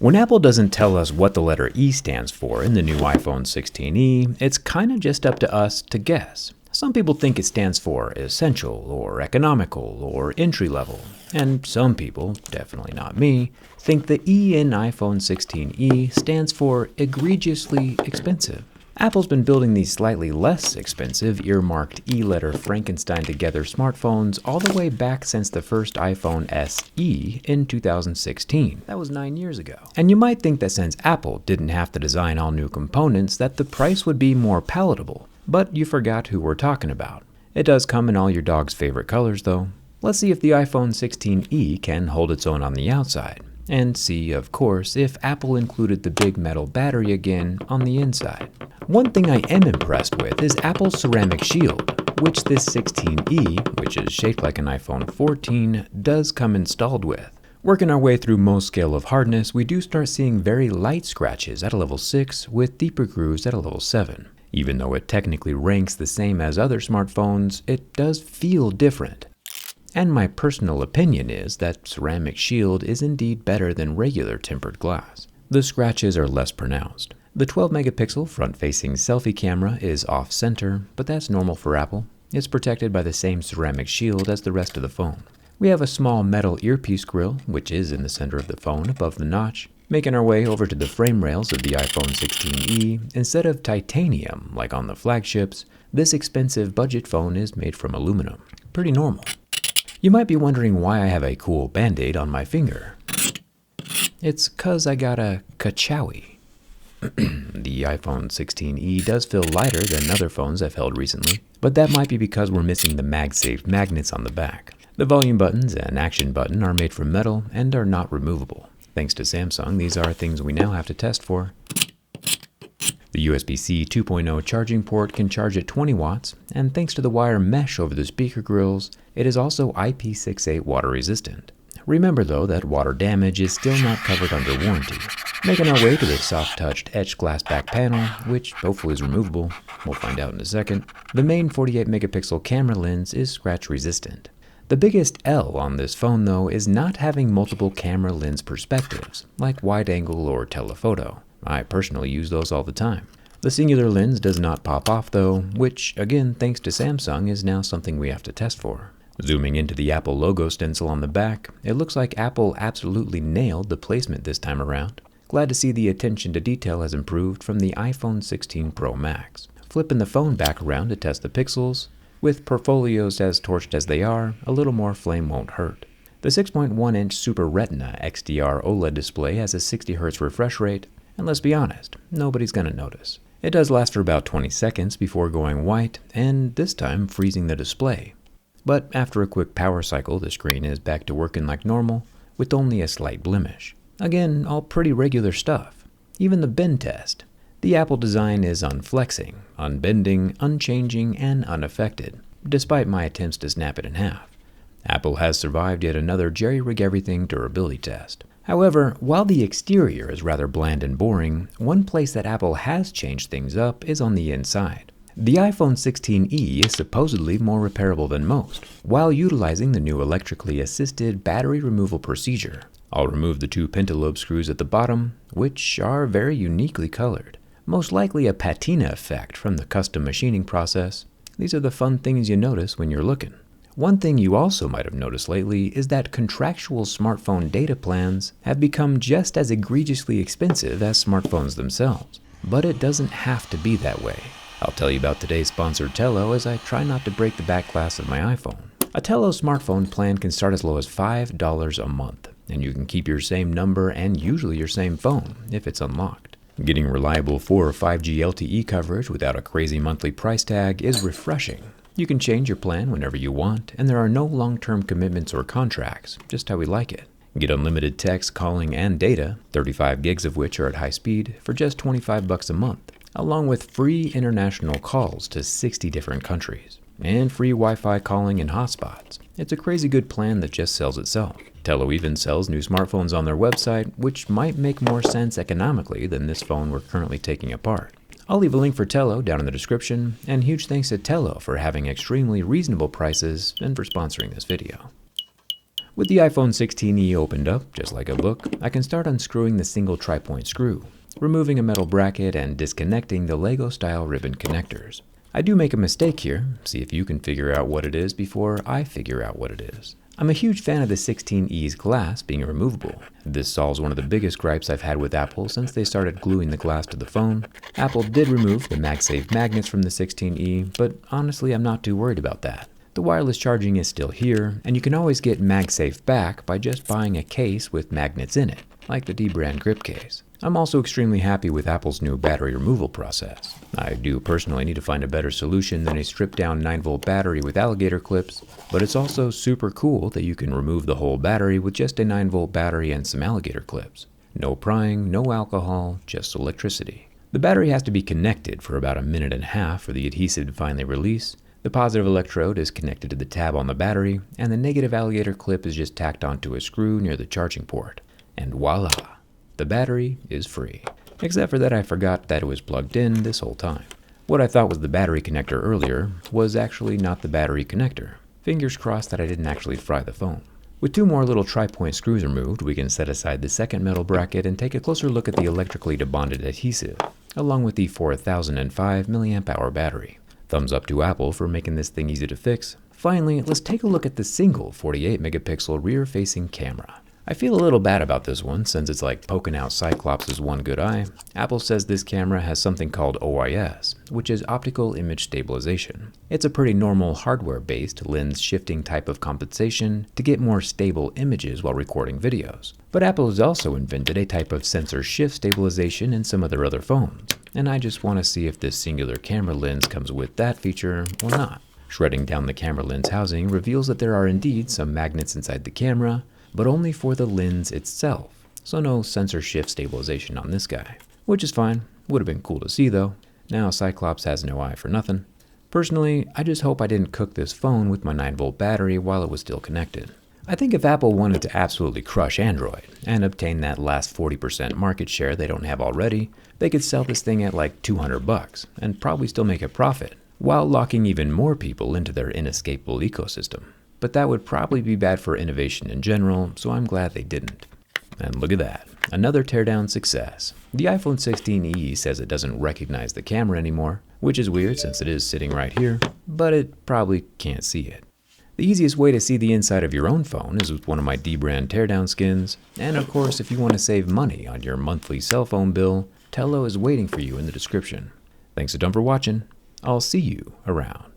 When Apple doesn't tell us what the letter E stands for in the new iPhone 16e, it's kind of just up to us to guess. Some people think it stands for essential or economical or entry level, and some people, definitely not me, think the E in iPhone 16e stands for egregiously expensive. Apple's been building these slightly less expensive earmarked E-letter Frankenstein together smartphones all the way back since the first iPhone SE in 2016. That was 9 years ago. And you might think that since Apple didn't have to design all new components that the price would be more palatable. But you forgot who we're talking about. It does come in all your dog's favorite colors though. Let's see if the iPhone 16e can hold its own on the outside. And see, of course, if Apple included the big metal battery again on the inside. One thing I am impressed with is Apple's ceramic shield, which this 16e, which is shaped like an iPhone 14, does come installed with. Working our way through most scale of hardness, we do start seeing very light scratches at a level 6 with deeper grooves at a level 7. Even though it technically ranks the same as other smartphones, it does feel different. And my personal opinion is that ceramic shield is indeed better than regular tempered glass. The scratches are less pronounced. The 12 megapixel front-facing selfie camera is off-center, but that's normal for Apple. It's protected by the same ceramic shield as the rest of the phone. We have a small metal earpiece grill, which is in the center of the phone above the notch. Making our way over to the frame rails of the iPhone 16e, instead of titanium like on the flagships, this expensive budget phone is made from aluminum. Pretty normal. You might be wondering why I have a cool band-aid on my finger. It's 'cause I got a kachowie. The iPhone 16e does feel lighter than other phones I've held recently, but that might be because we're missing the MagSafe magnets on the back. The volume buttons and action button are made from metal and are not removable. Thanks to Samsung, these are things we now have to test for. The USB-C 2.0 charging port can charge at 20 watts, and thanks to the wire mesh over the speaker grills, it is also IP68 water resistant. Remember though that water damage is still not covered under warranty. Making our way to the soft-touched etched glass back panel, which hopefully is removable, we'll find out in a second. The main 48 megapixel camera lens is scratch resistant. The biggest L on this phone though is not having multiple camera lens perspectives, like wide angle or telephoto. I personally use those all the time. The singular lens does not pop off though, which again thanks to Samsung is now something we have to test for. Zooming into the Apple logo stencil on the back, it looks like Apple absolutely nailed the placement this time around. Glad to see the attention to detail has improved from the iPhone 16 Pro Max. Flipping the phone back around to test the pixels. With portfolios as torched as they are, a little more flame won't hurt. The 6.1-inch Super Retina XDR OLED display has a 60Hz refresh rate, and let's be honest, nobody's gonna notice. It does last for about 20 seconds before going white, and this time freezing the display. But after a quick power cycle, the screen is back to working like normal, with only a slight blemish. Again, all pretty regular stuff. Even the bend test. The Apple design is unflexing, unbending, unchanging, and unaffected, despite my attempts to snap it in half. Apple has survived yet another JerryRigEverything durability test. However, while the exterior is rather bland and boring, one place that Apple has changed things up is on the inside. The iPhone 16e is supposedly more repairable than most, while utilizing the new electrically assisted battery removal procedure. I'll remove the two pentalobe screws at the bottom, which are very uniquely colored. Most likely a patina effect from the custom machining process. These are the fun things you notice when you're looking. One thing you also might have noticed lately is that contractual smartphone data plans have become just as egregiously expensive as smartphones themselves. But it doesn't have to be that way. I'll tell you about today's sponsor Tello as I try not to break the back glass of my iPhone. A Tello smartphone plan can start as low as $5 a month, and you can keep your same number and usually your same phone if it's unlocked. Getting reliable 4 or 5G LTE coverage without a crazy monthly price tag is refreshing. You can change your plan whenever you want, and there are no long-term commitments or contracts, just how we like it. Get unlimited text, calling, and data, 35 gigs of which are at high speed, for just $25 a month, along with free international calls to 60 different countries, and free Wi-Fi calling and hotspots. It's a crazy good plan that just sells itself. Tello even sells new smartphones on their website, which might make more sense economically than this phone we're currently taking apart. I'll leave a link for Tello down in the description, and huge thanks to Tello for having extremely reasonable prices and for sponsoring this video. With the iPhone 16e opened up, just like a book, I can start unscrewing the single tri-point screw, removing a metal bracket, and disconnecting the Lego-style ribbon connectors. I do make a mistake here. See if you can figure out what it is before I figure out what it is. I'm a huge fan of the 16e's glass being removable. This solves one of the biggest gripes I've had with Apple since they started gluing the glass to the phone. Apple did remove the MagSafe magnets from the 16e, but honestly I'm not too worried about that. The wireless charging is still here, and you can always get MagSafe back by just buying a case with magnets in it, like the D-brand grip case. I'm also extremely happy with Apple's new battery removal process. I do personally need to find a better solution than a stripped-down 9-volt battery with alligator clips, but it's also super cool that you can remove the whole battery with just a 9-volt battery and some alligator clips. No prying, no alcohol, just electricity. The battery has to be connected for about a minute and a half for the adhesive to finally release. The positive electrode is connected to the tab on the battery, and the negative alligator clip is just tacked onto a screw near the charging port. And voila! The battery is free. Except for that I forgot that it was plugged in this whole time. What I thought was the battery connector earlier was actually not the battery connector. Fingers crossed that I didn't actually fry the phone. With 2 more little tri-point screws removed, we can set aside the second metal bracket and take a closer look at the electrically debonded adhesive, along with the 4005 mAh battery. Thumbs up to Apple for making this thing easy to fix. Finally, let's take a look at the single 48 megapixel rear-facing camera. I feel a little bad about this one since it's like poking out Cyclops' one good eye. Apple says this camera has something called OIS, which is optical image stabilization. It's a pretty normal hardware-based lens shifting type of compensation to get more stable images while recording videos. But Apple has also invented a type of sensor shift stabilization in some of their other phones, and I just want to see if this singular camera lens comes with that feature or not. Shredding down the camera lens housing reveals that there are indeed some magnets inside the camera, but only for the lens itself, so no sensor shift stabilization on this guy. Which is fine, would have been cool to see though. Now Cyclops has no eye for nothing. Personally, I just hope I didn't cook this phone with my 9-volt battery while it was still connected. I think if Apple wanted to absolutely crush Android and obtain that last 40% market share they don't have already, they could sell this thing at like $200 and probably still make a profit, while locking even more people into their inescapable ecosystem. But that would probably be bad for innovation in general, so I'm glad they didn't. And look at that, another teardown success. The iPhone 16e says it doesn't recognize the camera anymore, which is weird since it is sitting right here, but it probably can't see it. The easiest way to see the inside of your own phone is with one of my D-brand teardown skins, and of course if you want to save money on your monthly cell phone bill, Tello is waiting for you in the description. Thanks a ton for watching, I'll see you around.